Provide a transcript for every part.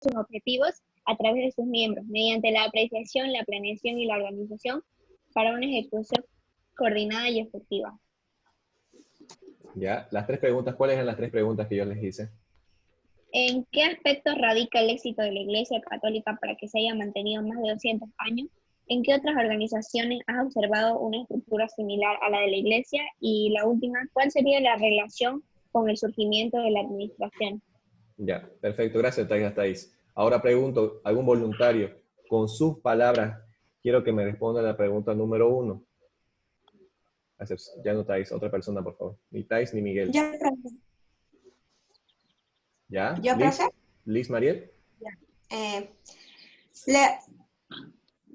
sus objetivos a través de sus miembros, mediante la apreciación, la planeación y la organización para una ejecución coordinada y efectiva. Ya, las 3 preguntas, ¿cuáles eran las 3 preguntas que yo les hice? ¿En qué aspectos radica el éxito de la Iglesia Católica para que se haya mantenido más de 200 años? ¿En qué otras organizaciones has observado una estructura similar a la de la Iglesia? Y la última, ¿cuál sería la relación con el surgimiento de la administración? Ya, perfecto, gracias Thais. Ahora pregunto, ¿algún voluntario con sus palabras quiero que me responda la pregunta número 1? Ya no Thais, otra persona por favor. Ni Thais ni Miguel. Yo, profe. ¿Ya? ¿Yo, profe? Liz Mariel. Eh, la-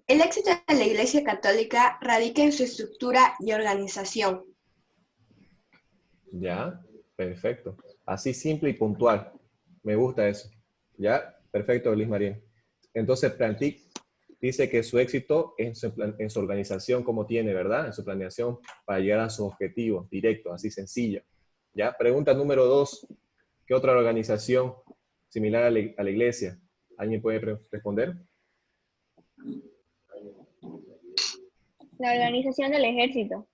el éxito de la Iglesia Católica radica en su estructura y organización. Ya, perfecto. Así simple y puntual. Me gusta eso. Ya, perfecto, Liz Mariel. Entonces, Plantic dice que su éxito en su organización, como tiene, ¿verdad? En su planeación para llegar a sus objetivos, directo, así sencillo. ¿Ya? Pregunta número 2. ¿Qué otra organización similar a la iglesia? ¿Alguien puede responder? La organización del ejército.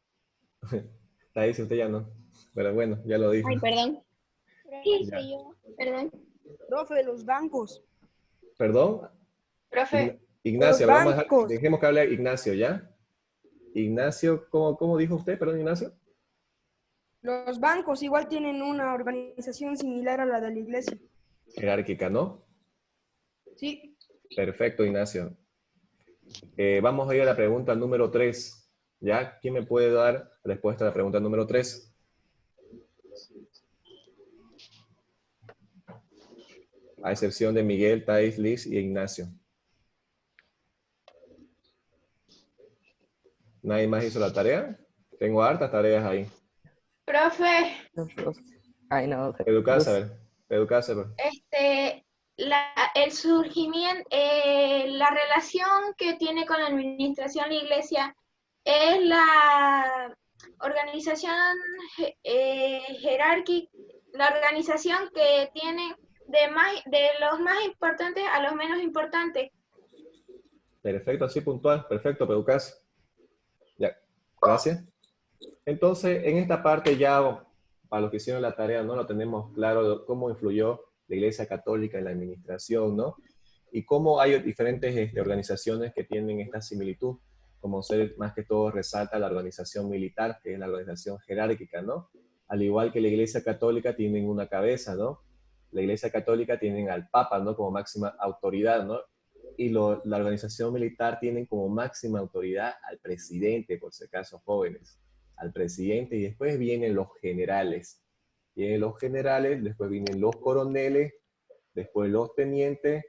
La dice usted ya no. Pero bueno, ya lo dijo. Ay, perdón. Sí, Ya. soy yo. Perdón. Profe, los bancos. ¿Perdón? Profe, Ignacio, Los vamos a bancos. dejemos que hable Ignacio, ¿ya? Ignacio, ¿cómo dijo usted? Perdón, Ignacio. Los bancos igual tienen una organización similar a la de la iglesia. Jerárquica, ¿no? Sí. Perfecto, Ignacio. Vamos a ir a la pregunta número 3. ¿Ya? ¿Quién me puede dar respuesta a la pregunta número 3? A excepción de Miguel, Thais, Liz y Ignacio. ¿Nadie más hizo la tarea? Tengo hartas tareas ahí. Profe, Ay, no. Educarse, a ver. Educarse, a ver. el surgimiento, la relación que tiene con la administración la iglesia es la organización jerárquica, la organización que tiene de los más importantes a los menos importantes. Perfecto, así puntual. Perfecto, Educarse. Ya, gracias. Entonces, en esta parte ya, para los que hicieron la tarea, ¿no? Lo tenemos claro de cómo influyó la Iglesia Católica en la administración, ¿no? Y cómo hay diferentes organizaciones que tienen esta similitud, como ser más que todo resalta la organización militar, que es la organización jerárquica, ¿no? Al igual que la Iglesia Católica tienen una cabeza, ¿no? La Iglesia Católica tienen al Papa, ¿no? Como máxima autoridad, ¿no? Y la organización militar tienen como máxima autoridad al presidente, por si acaso jóvenes, al presidente, y después vienen los generales. Vienen los generales, después vienen los coroneles, después los tenientes,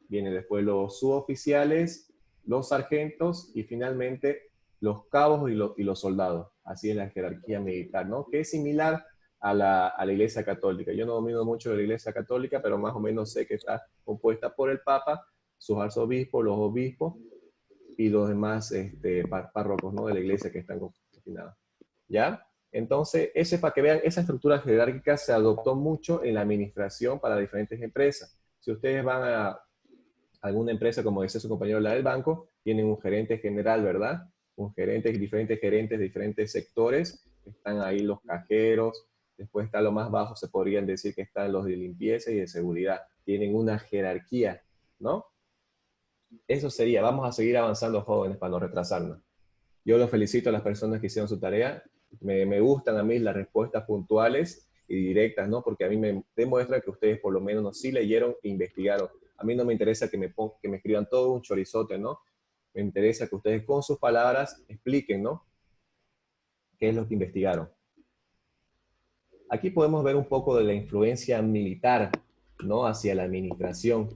vienen después los suboficiales, los sargentos y finalmente los cabos y los soldados. Así es la jerarquía militar, ¿no? Que es similar a la Iglesia Católica. Yo no domino mucho de la Iglesia Católica, pero más o menos sé que está compuesta por el Papa, sus arzobispos, los obispos y los demás párrocos, ¿no? De la Iglesia que están confinados. ¿Ya? Entonces, ese para que vean, esa estructura jerárquica se adoptó mucho en la administración para diferentes empresas. Si ustedes van a alguna empresa, como decía su compañero, la del banco, tienen un gerente general, ¿verdad? Un gerente, diferentes gerentes de diferentes sectores, están ahí los cajeros, después está lo más bajo, se podrían decir que están los de limpieza y de seguridad. Tienen una jerarquía, ¿no? Eso sería, vamos a seguir avanzando, jóvenes, para no retrasarnos. Yo los felicito a las personas que hicieron su tarea. Me gustan a mí las respuestas puntuales y directas, ¿no? Porque a mí me demuestra que ustedes por lo menos sí leyeron e investigaron. A mí no me interesa que me escriban todo un chorizote, ¿no? Me interesa que ustedes con sus palabras expliquen, ¿no? ¿Qué es lo que investigaron? Aquí podemos ver un poco de la influencia militar, ¿no? Hacia la administración.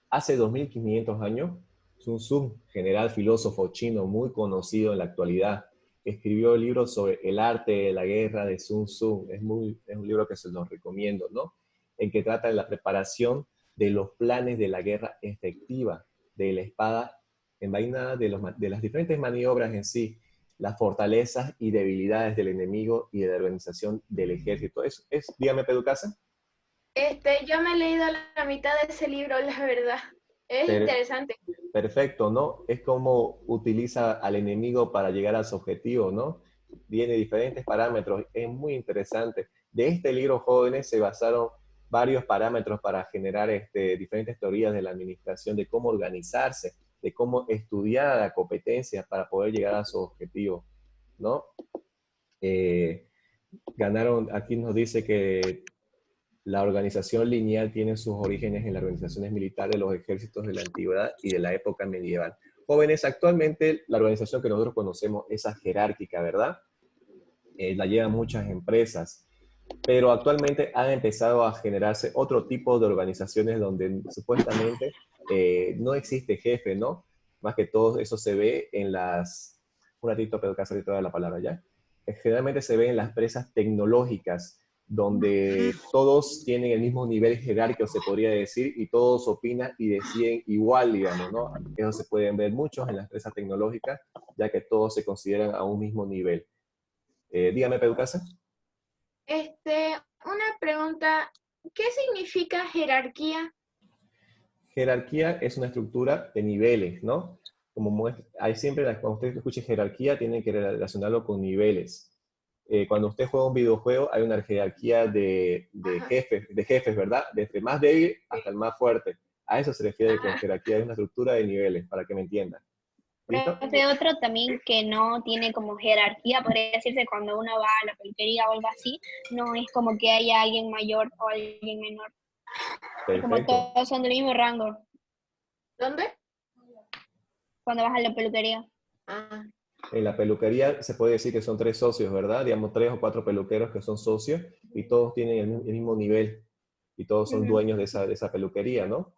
Hace 2500 años, Sun Tzu, general filósofo chino muy conocido en la actualidad, escribió el libro sobre el arte de la guerra de Sun Tzu. Es un libro que se los recomiendo, ¿no? En que trata de la preparación de los planes de la guerra efectiva, de la espada envainada, de las diferentes maniobras en sí, las fortalezas y debilidades del enemigo y de la organización del ejército. Dígame, Pedro Casa. Yo me he leído la mitad de ese libro, la verdad. Es Per- interesante. Perfecto, ¿no? Es como utiliza al enemigo para llegar a su objetivo, ¿no? Tiene diferentes parámetros, es muy interesante. De este libro, jóvenes, se basaron varios parámetros para generar diferentes teorías de la administración, de cómo organizarse, de cómo estudiar la competencia para poder llegar a su objetivo, ¿no? Eh, Ganaron, aquí nos dice que la organización lineal tiene sus orígenes en las organizaciones militares de los ejércitos de la antigüedad y de la época medieval. Jóvenes, actualmente la organización que nosotros conocemos es jerárquica, ¿verdad? La llevan muchas empresas, pero actualmente han empezado a generarse otro tipo de organizaciones donde supuestamente no existe jefe, ¿no? Más que todo eso se ve en las... Un ratito, pero casi toda la palabra ya. Generalmente se ve en las empresas tecnológicas, donde todos tienen el mismo nivel jerárquico, se podría decir, y todos opinan y deciden igual, digamos, ¿no? Eso se pueden ver muchos en las empresas tecnológicas, ya que todos se consideran a un mismo nivel. Dígame, Pedro Casa. Una pregunta, ¿qué significa jerarquía? Jerarquía es una estructura de niveles, ¿no? Hay siempre, cuando usted escuche jerarquía, tiene que relacionarlo con niveles. Cuando usted juega un videojuego, hay una jerarquía de jefes, ¿verdad? Desde el más débil hasta el más fuerte. A eso se refiere con jerarquía, es una estructura de niveles, para que me entiendan. ¿Listo? Profe, otro también que no tiene como jerarquía, podría decirse cuando uno va a la peluquería o algo así, no es como que haya alguien mayor o alguien menor. Es como Perfecto. todos son del mismo rango ¿Dónde? cuando vas a la peluquería. Ah, En la peluquería se puede decir que son 3 socios, ¿verdad? Digamos 3 o 4 peluqueros que son socios y todos tienen el mismo nivel y todos son dueños de esa peluquería, ¿no?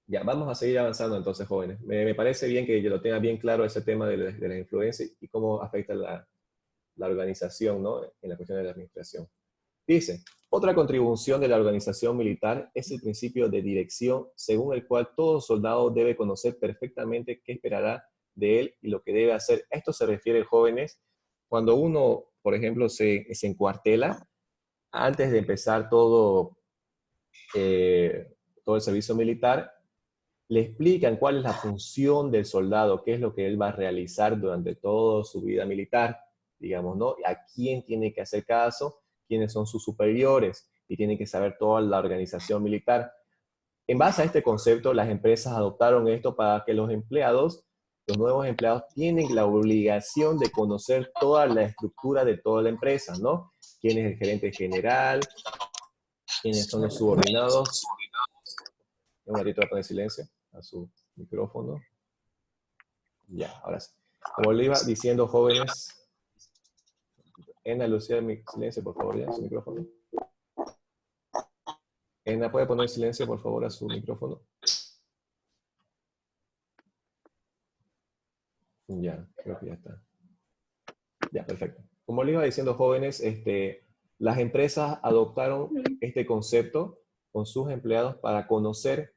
Ya, vamos a seguir avanzando entonces, jóvenes. Me parece bien que lo tenga bien claro ese tema de la influencia y cómo afecta la organización, ¿no? En la cuestión de la administración. Dice, otra contribución de la organización militar es el principio de dirección, según el cual todo soldado debe conocer perfectamente qué esperará de él y lo que debe hacer. Esto se refiere, jóvenes, cuando uno, por ejemplo, se encuartela, antes de empezar todo el servicio militar, le explican cuál es la función del soldado, qué es lo que él va a realizar durante toda su vida militar, digamos, ¿no? A quién tiene que hacer caso, quiénes son sus superiores, y tiene que saber toda la organización militar. En base a este concepto, las empresas adoptaron esto para que los nuevos empleados, tienen la obligación de conocer toda la estructura de toda la empresa, ¿no? ¿Quién es el gerente general? ¿Quiénes son los subordinados? Un ratito voy a poner silencio a su micrófono. Ya, ahora sí. Como le iba diciendo, jóvenes, Ena, Lucía, silencio, por favor, ya, su micrófono. Ena, ¿puede poner silencio, por favor, a su micrófono? Ya, creo que ya está. Ya, perfecto. Como le iba diciendo, jóvenes, las empresas adoptaron este concepto con sus empleados para conocer,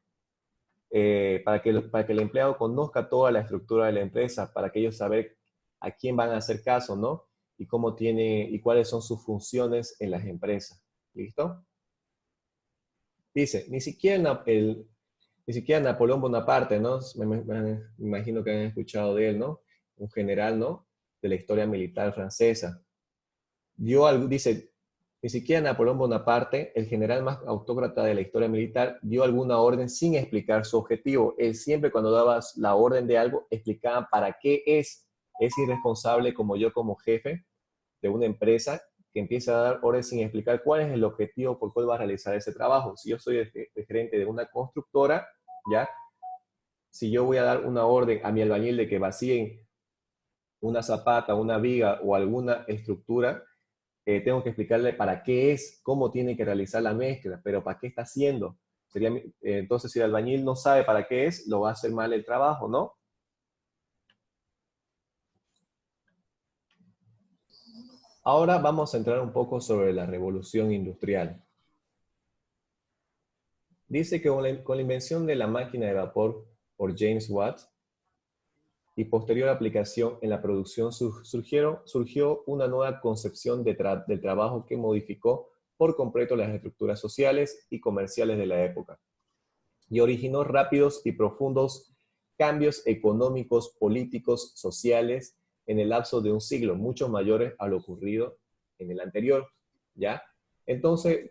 para que el empleado conozca toda la estructura de la empresa, para que ellos saber a quién van a hacer caso, ¿no? Y y cuáles son sus funciones en las empresas. ¿Listo? Dice, ni siquiera Napoleón Bonaparte, ¿no? Me imagino que han escuchado de él, ¿no? Un general, ¿no? De la historia militar francesa. Dice, ni siquiera Napoleón Bonaparte, el general más autócrata de la historia militar, dio alguna orden sin explicar su objetivo. Él siempre cuando daba la orden de algo, explicaba para qué es. Es irresponsable como yo como jefe de una empresa que empieza a dar órdenes sin explicar cuál es el objetivo por cuál va a realizar ese trabajo. Si yo soy el gerente de una constructora, ¿ya? Si yo voy a dar una orden a mi albañil de que vacíen una zapata, una viga o alguna estructura, tengo que explicarle para qué es, cómo tiene que realizar la mezcla, pero para qué está haciendo. Entonces, si el albañil no sabe para qué es, lo va a hacer mal el trabajo, ¿no? Ahora vamos a entrar un poco sobre la revolución industrial. Dice que con la invención de la máquina de vapor por James Watt y posterior aplicación en la producción surgió una nueva concepción del trabajo que modificó por completo las estructuras sociales y comerciales de la época y originó rápidos y profundos cambios económicos, políticos, sociales en el lapso de un siglo, mucho mayores a lo ocurrido en el anterior, ¿ya? Entonces,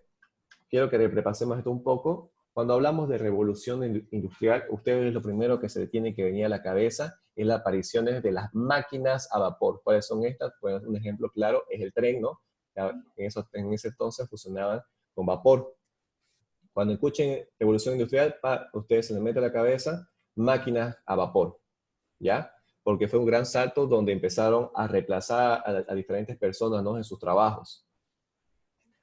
quiero que repasemos esto un poco. Cuando hablamos de revolución industrial, ustedes lo primero que se les tiene que venir a la cabeza es la aparición de las máquinas a vapor. ¿Cuáles son estas? Pues un ejemplo claro es el tren, ¿no? En ese entonces funcionaban con vapor. Cuando escuchen revolución industrial, ustedes se les mete a la cabeza máquinas a vapor, ¿ya? Porque fue un gran salto donde empezaron a reemplazar a diferentes personas, ¿no?, en sus trabajos.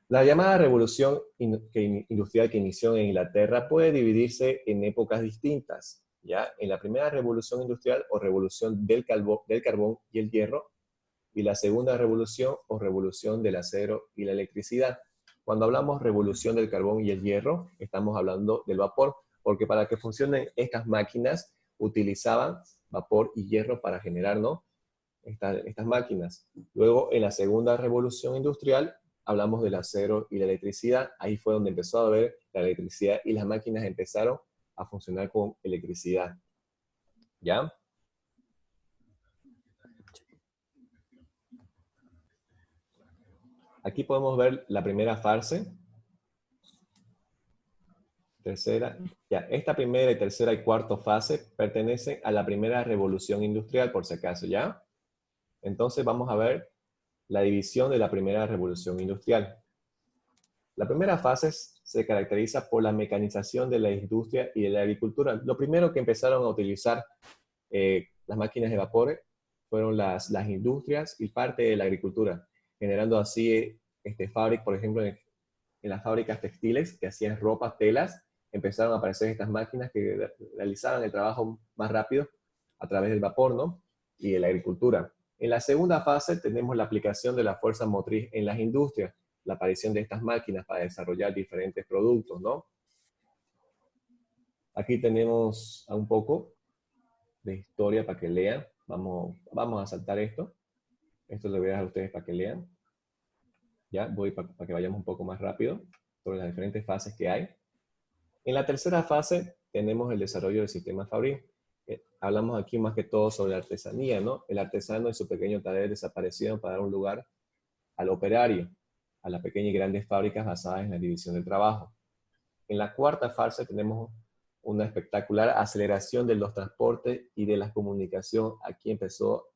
La llamada revolución industrial que inició en Inglaterra puede dividirse en épocas distintas, ¿ya? En la primera revolución industrial o revolución del carbón y el hierro, y la segunda revolución o revolución del acero y la electricidad. Cuando hablamos revolución del carbón y el hierro, estamos hablando del vapor, porque para que funcionen estas máquinas utilizaban vapor y hierro para generar, ¿no?, estas máquinas. Luego, en la segunda revolución industrial, hablamos del acero y la electricidad. Ahí fue donde empezó a ver la electricidad y las máquinas empezaron a funcionar con electricidad. ¿Ya? Aquí podemos ver la primera fase. Tercera. Ya, esta primera y tercera y cuarta fase pertenecen a la primera revolución industrial, por si acaso, ¿ya? Entonces vamos a ver la división de la primera revolución industrial. La primera fase se caracteriza por la mecanización de la industria y de la agricultura. Lo primero que empezaron a utilizar las máquinas de vapor fueron las industrias y parte de la agricultura, generando así fábricas, por ejemplo, en las fábricas textiles que hacían ropa, telas, empezaron a aparecer estas máquinas que realizaban el trabajo más rápido a través del vapor, ¿no?, y de la agricultura. En la segunda fase tenemos la aplicación de la fuerza motriz en las industrias, la aparición de estas máquinas para desarrollar diferentes productos, ¿no? Aquí tenemos un poco de historia para que lean. Vamos a saltar esto. Esto lo voy a dejar a ustedes para que lean. Ya, voy para que vayamos un poco más rápido sobre las diferentes fases que hay. En la tercera fase tenemos el desarrollo del sistema fabril. Hablamos aquí más que todo sobre la artesanía, ¿no? El artesano y su pequeño taller desaparecieron para dar un lugar al operario, a las pequeñas y grandes fábricas basadas en la división del trabajo. En la cuarta fase tenemos una espectacular aceleración de los transportes y de la comunicación. Aquí empezó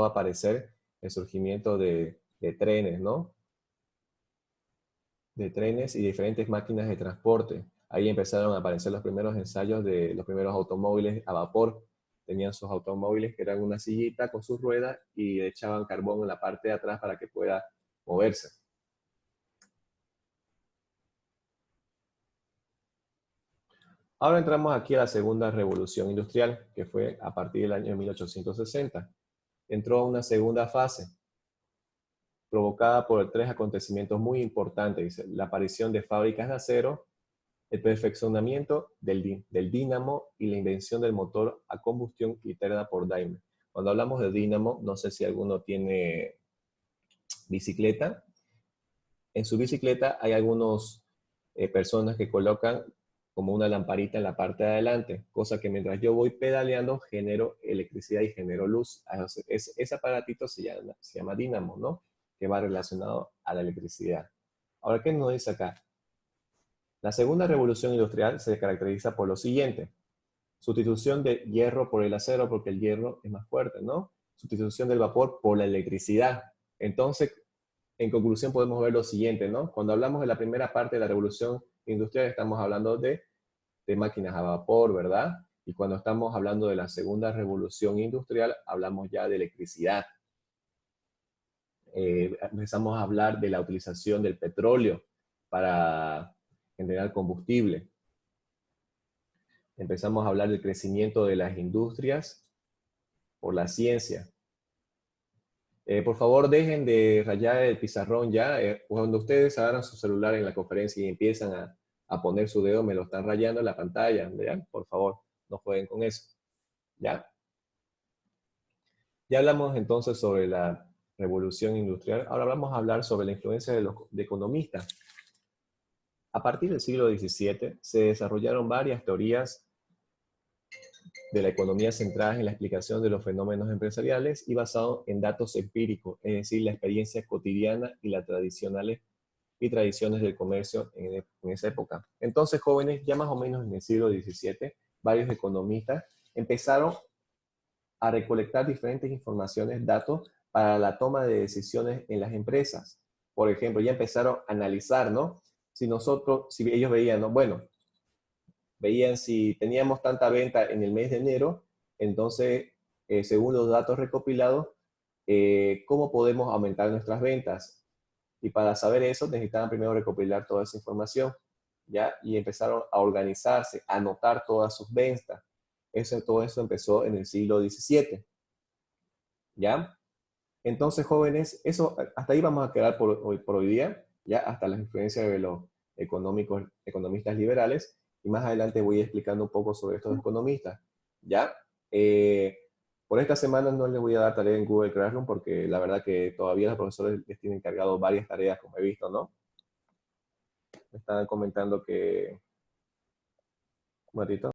a aparecer el surgimiento de trenes, ¿no? De trenes y diferentes máquinas de transporte. Ahí empezaron a aparecer los primeros ensayos de los primeros automóviles a vapor. Tenían sus automóviles que eran una sillita con sus ruedas y echaban carbón en la parte de atrás para que pueda moverse. Ahora entramos aquí a la segunda revolución industrial, que fue a partir del año 1860. Entró una segunda fase, provocada por tres acontecimientos muy importantes. Dice, la aparición de fábricas de acero, el perfeccionamiento del dínamo y la invención del motor a combustión interna por Daimler. Cuando hablamos de dínamo, no sé si alguno tiene bicicleta. En su bicicleta hay algunas personas que colocan como una lamparita en la parte de adelante, cosa que mientras yo voy pedaleando genero electricidad y genero luz. Ese aparatito se llama dínamo, ¿no?, que va relacionado a la electricidad. Ahora, ¿qué nos dice acá? La segunda revolución industrial se caracteriza por lo siguiente: sustitución del hierro por el acero, porque el hierro es más fuerte, ¿no? Sustitución del vapor por la electricidad. Entonces, en conclusión podemos ver lo siguiente, ¿no? Cuando hablamos de la primera parte de la revolución industrial, estamos hablando de máquinas a vapor, ¿verdad? Y cuando estamos hablando de la segunda revolución industrial, hablamos ya de electricidad. Empezamos a hablar de la utilización del petróleo para generar combustible. Empezamos a hablar del crecimiento de las industrias por la ciencia. Por favor, dejen de rayar el pizarrón ya. Cuando ustedes agarran su celular en la conferencia y empiezan a poner su dedo, me lo están rayando en la pantalla, ¿ya? Por favor, no jueguen con eso, ¿ya? Ya hablamos entonces sobre la revolución industrial, ahora vamos a hablar sobre la influencia de economistas. A partir del siglo XVII se desarrollaron varias teorías de la economía centradas en la explicación de los fenómenos empresariales y basado en datos empíricos, es decir, la experiencia cotidiana y las tradiciones del comercio en esa época. Entonces, jóvenes, ya más o menos en el siglo XVII, varios economistas empezaron a recolectar diferentes informaciones, datos para la toma de decisiones en las empresas. Por ejemplo, ya empezaron a analizar, ¿no? Si ellos veían, ¿no? Bueno, veían si teníamos tanta venta en el mes de enero, entonces, según los datos recopilados, ¿cómo podemos aumentar nuestras ventas? Y para saber eso, necesitaban primero recopilar toda esa información, ¿ya? Y empezaron a organizarse, a anotar todas sus ventas. Todo eso empezó en el siglo XVII, ¿ya? Entonces, jóvenes, hasta ahí vamos a quedar por hoy día, ya hasta las influencias de los economistas liberales, y más adelante voy explicando un poco sobre estos economistas, ¿ya? Por esta semana no les voy a dar tarea en Google Classroom porque la verdad que todavía los profesores les tienen encargado varias tareas, como he visto, ¿no? Me estaban comentando que... Un ratito.